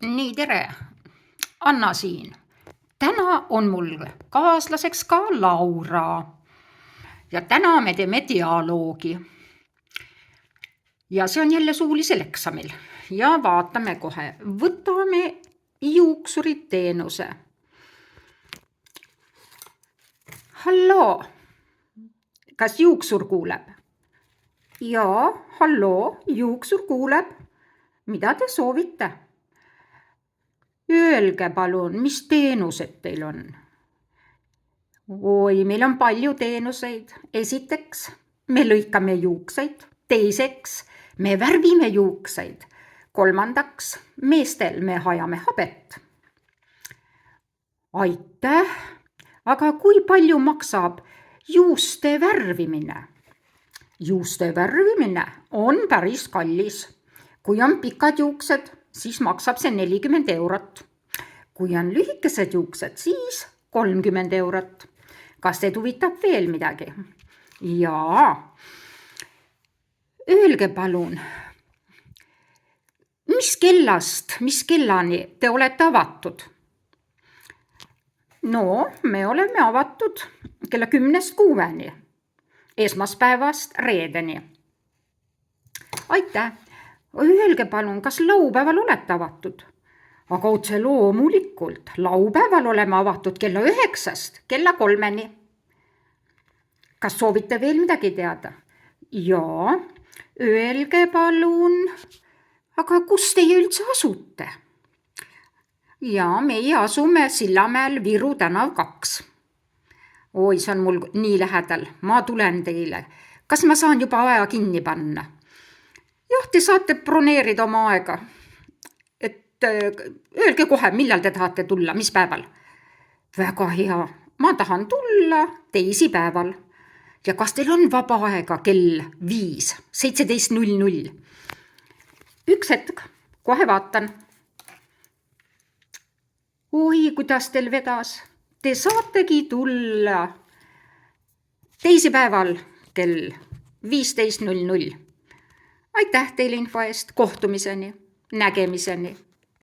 Nii, tere! Anna siin. Täna on mul kaaslaseks ka Laura. Ja täna me teeme dialoogi. Ja see on jälle suulisel eksamil. Ja vaatame kohe. Võtame juuksuriteenuse. Halloo! Kas juuksur kuuleb? Jaa, halloo, juuksur kuuleb. Mida te soovite? Öelge palun, mis teenused teil on? Oi, meil on palju teenuseid. Esiteks, me lõikame juukseid. Teiseks, me värvime juukseid. Kolmandaks, meestel me hajame habet. Aitäh, aga kui palju maksab juuste värvimine? Juuste värvimine on päris kallis. Kui on pikad juuksed, siis maksab see 40 eurot. Kui on lühikesed juuksed, siis 30 eurot. Kas teid huvitab veel midagi? Jaa. Öelge palun, mis kellani te olete avatud? No, me oleme avatud kella 10-6, esmaspäevast reedeni. Aitäh! Öelge palun, kas laupäeval olete avatud? Aga otse loomulikult, laupäeval oleme avatud kella 9-st kella 3-ni. Kas soovite veel midagi teada? Jaa, öelge palun, aga kus teie üldse asute? Jaa, meie asume Sillamäel Viru tänav 2. Oi, see on mul nii lähedal, ma tulen teile. Kas ma saan juba aja kinni panna? Jah, te saate broneerida oma aega. Öelge kohe, millal te tahate tulla, mis päeval? Väga hea, ma tahan tulla teisipäeval. Ja kas teil on vaba aega kell 5, 17:00? Üks hetk, kohe vaatan. Oi, kuidas teil vedas. Te saategi tulla teisipäeval kell 15:00. Aitäh teile info eest, kohtumiseni, nägemiseni.